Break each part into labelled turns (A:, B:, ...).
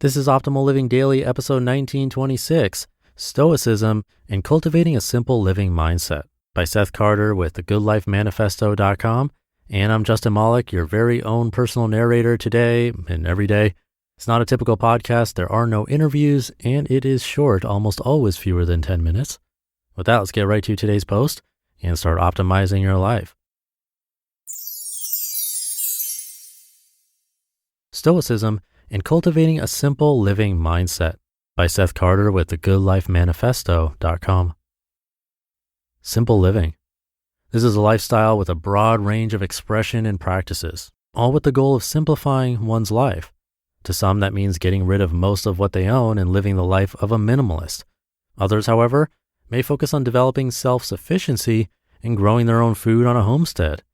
A: This is Optimal Living Daily, episode 1926, Stoicism and Cultivating a Simple Living Mindset by Seth Carter with the Good Life Manifesto.com. And I'm Justin Malik, your very own personal narrator today and every day. It's not a typical podcast. There are no interviews, and it is short, almost always fewer than 10 minutes. With that, let's get right to today's post and start optimizing your life. Stoicism and Cultivating a Simple Living Mindset by Seth Carter with the Good Life Manifesto.com. Simple living. This is a lifestyle with a broad range of expression and practices, all with the goal of simplifying one's life. To some, that means getting rid of most of what they own and living the life of a minimalist. Others, however, may focus on developing self-sufficiency and growing their own food on a homestead.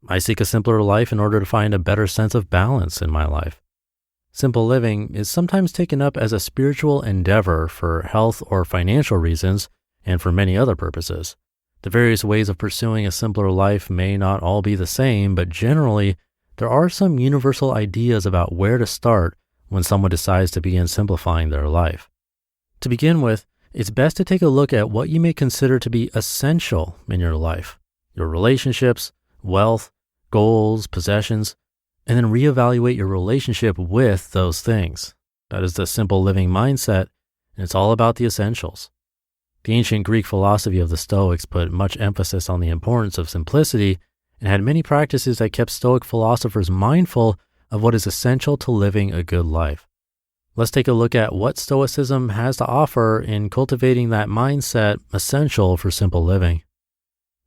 A: I seek a simpler life in order to find a better sense of balance in my life. Simple living is sometimes taken up as a spiritual endeavor for health or financial reasons and for many other purposes. The various ways of pursuing a simpler life may not all be the same, but generally, there are some universal ideas about where to start when someone decides to begin simplifying their life. To begin with, it's best to take a look at what you may consider to be essential in your life, your relationships, wealth, goals, possessions, and then reevaluate your relationship with those things. That is the simple living mindset, and it's all about the essentials. The ancient Greek philosophy of the Stoics put much emphasis on the importance of simplicity and had many practices that kept Stoic philosophers mindful of what is essential to living a good life. Let's take a look at what Stoicism has to offer in cultivating that mindset essential for simple living.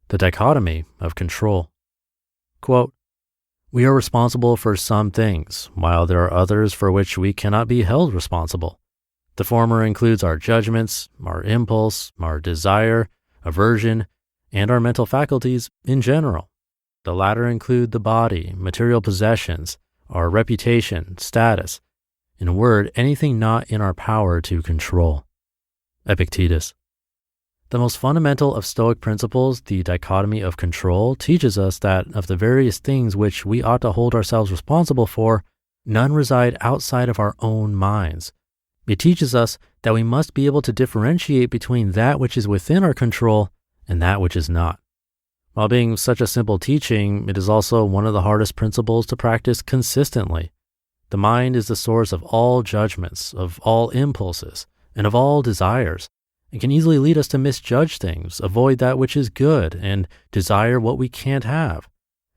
A: The dichotomy of control. Quote, "We are responsible for some things, while there are others for which we cannot be held responsible. The former includes our judgments, our impulse, our desire, aversion, and our mental faculties in general. The latter include the body, material possessions, our reputation, status. In a word, anything not in our power to control." Epictetus. The most fundamental of Stoic principles, the dichotomy of control, teaches us that of the various things which we ought to hold ourselves responsible for, none reside outside of our own minds. It teaches us that we must be able to differentiate between that which is within our control and that which is not. While being such a simple teaching, it is also one of the hardest principles to practice consistently. The mind is the source of all judgments, of all impulses, and of all desires. It can easily lead us to misjudge things, avoid that which is good, and desire what we can't have.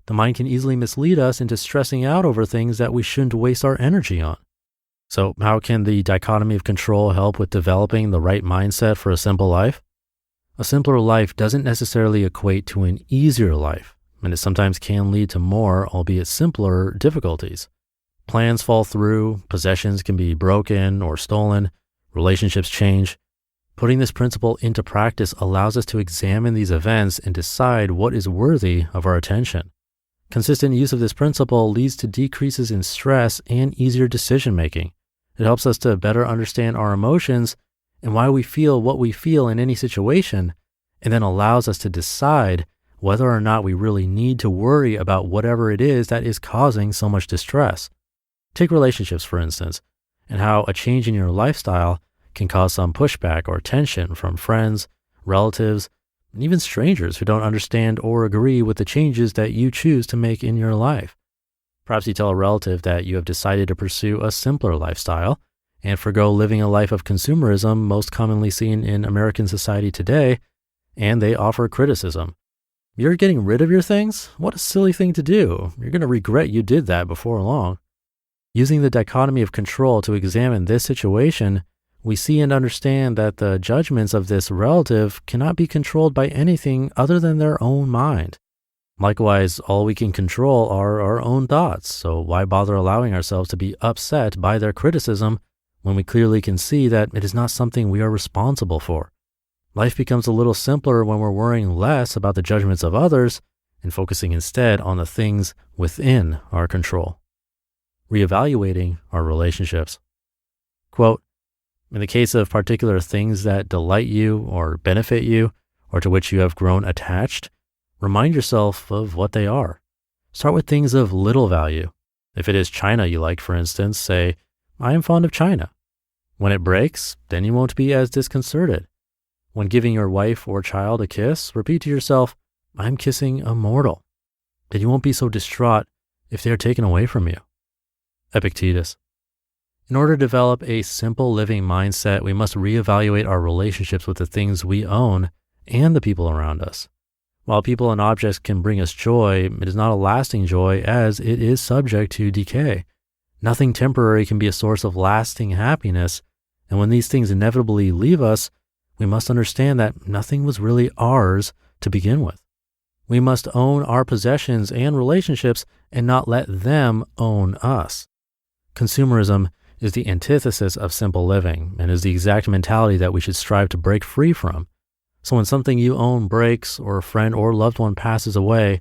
A: The mind can easily mislead us into stressing out over things that we shouldn't waste our energy on. So how can the dichotomy of control help with developing the right mindset for a simple life? A simpler life doesn't necessarily equate to an easier life, and it sometimes can lead to more, albeit simpler, difficulties. Plans fall through, possessions can be broken or stolen, relationships change. Putting this principle into practice allows us to examine these events and decide what is worthy of our attention. Consistent use of this principle leads to decreases in stress and easier decision-making. It helps us to better understand our emotions and why we feel what we feel in any situation, and then allows us to decide whether or not we really need to worry about whatever it is that is causing so much distress. Take relationships, for instance, and how a change in your lifestyle can cause some pushback or tension from friends, relatives, and even strangers who don't understand or agree with the changes that you choose to make in your life. Perhaps you tell a relative that you have decided to pursue a simpler lifestyle and forgo living a life of consumerism most commonly seen in American society today, and they offer criticism. "You're getting rid of your things? What a silly thing to do. You're going to regret you did that before long." Using the dichotomy of control to examine this situation, we see and understand that the judgments of this relative cannot be controlled by anything other than their own mind. Likewise, all we can control are our own thoughts, so why bother allowing ourselves to be upset by their criticism when we clearly can see that it is not something we are responsible for? Life becomes a little simpler when we're worrying less about the judgments of others and focusing instead on the things within our control. Reevaluating our relationships. Quote, "In the case of particular things that delight you or benefit you, or to which you have grown attached, remind yourself of what they are. Start with things of little value. If it is china you like, for instance, say, I am fond of China. When it breaks, then you won't be as disconcerted. When giving your wife or child a kiss, repeat to yourself, I'm kissing a mortal. Then you won't be so distraught if they are taken away from you. Epictetus. In order to develop a simple living mindset, we must reevaluate our relationships with the things we own and the people around us. While people and objects can bring us joy, it is not a lasting joy as it is subject to decay. Nothing temporary can be a source of lasting happiness, and when these things inevitably leave us, we must understand that nothing was really ours to begin with. We must own our possessions and relationships and not let them own us. Consumerism is the antithesis of simple living and is the exact mentality that we should strive to break free from. So when something you own breaks or a friend or loved one passes away,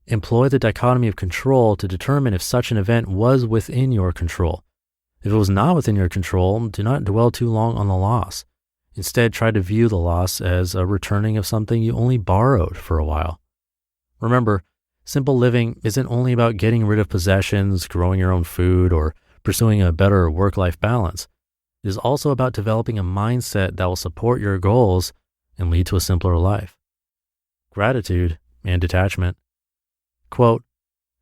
A: employ the dichotomy of control to determine if such an event was within your control. If it was not within your control, do not dwell too long on the loss. Instead, try to view the loss as a returning of something you only borrowed for a while. Remember, simple living isn't only about getting rid of possessions, growing your own food, or pursuing a better work-life balance. It is also about developing a mindset that will support your goals and lead to a simpler life. Gratitude and detachment. Quote,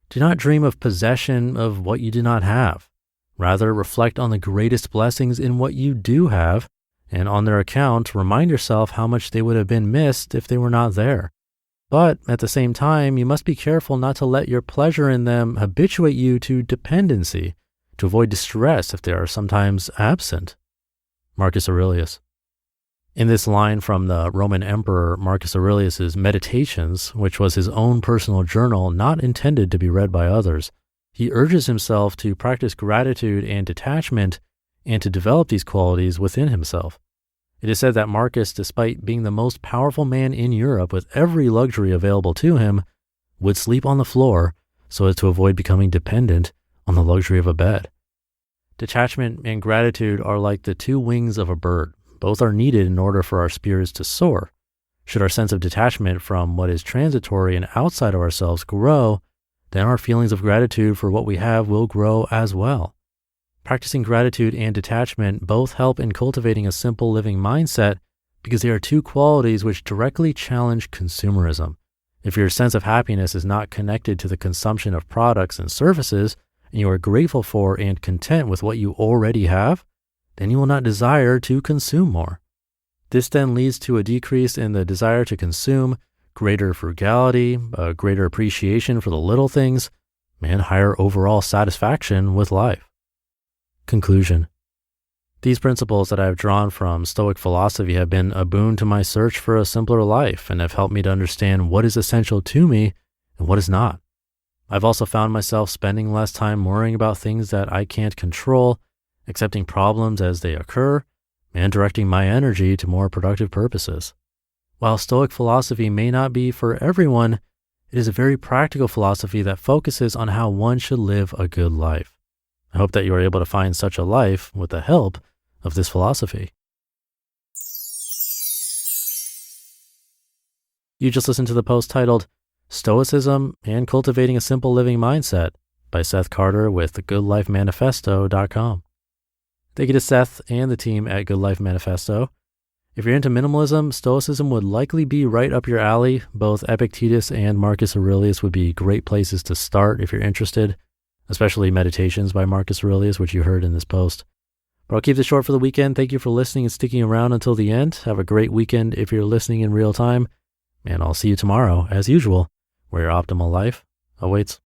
A: do not dream of possession of what you do not have. Rather, reflect on the greatest blessings in what you do have, and on their account, remind yourself how much they would have been missed if they were not there. But at the same time, you must be careful not to let your pleasure in them habituate you to dependency, to avoid distress if they are sometimes absent. Marcus Aurelius. In this line from the Roman Emperor Marcus Aurelius's Meditations, which was his own personal journal not intended to be read by others, he urges himself to practice gratitude and detachment and to develop these qualities within himself. It is said that Marcus, despite being the most powerful man in Europe with every luxury available to him, would sleep on the floor so as to avoid becoming dependent on the luxury of a bed. Detachment and gratitude are like the two wings of a bird. Both are needed in order for our spirits to soar. Should our sense of detachment from what is transitory and outside of ourselves grow, then our feelings of gratitude for what we have will grow as well. Practicing gratitude and detachment both help in cultivating a simple living mindset because they are two qualities which directly challenge consumerism. If your sense of happiness is not connected to the consumption of products and services, and you are grateful for and content with what you already have, then you will not desire to consume more. This then leads to a decrease in the desire to consume, greater frugality, a greater appreciation for the little things, and higher overall satisfaction with life. Conclusion. These principles that I have drawn from Stoic philosophy have been a boon to my search for a simpler life and have helped me to understand what is essential to me and what is not. I've also found myself spending less time worrying about things that I can't control, accepting problems as they occur, and directing my energy to more productive purposes. While Stoic philosophy may not be for everyone, it is a very practical philosophy that focuses on how one should live a good life. I hope that you are able to find such a life with the help of this philosophy. You just listened to the post titled Stoicism and Cultivating a Simple Living Mindset by Seth Carter with goodlifemanifesto.com. Thank you to Seth and the team at Good Life Manifesto. If you're into minimalism, Stoicism would likely be right up your alley. Both Epictetus and Marcus Aurelius would be great places to start if you're interested, especially Meditations by Marcus Aurelius, which you heard in this post. But I'll keep this short for the weekend. Thank you for listening and sticking around until the end. Have a great weekend if you're listening in real time, and I'll see you tomorrow, as usual, where your optimal life awaits.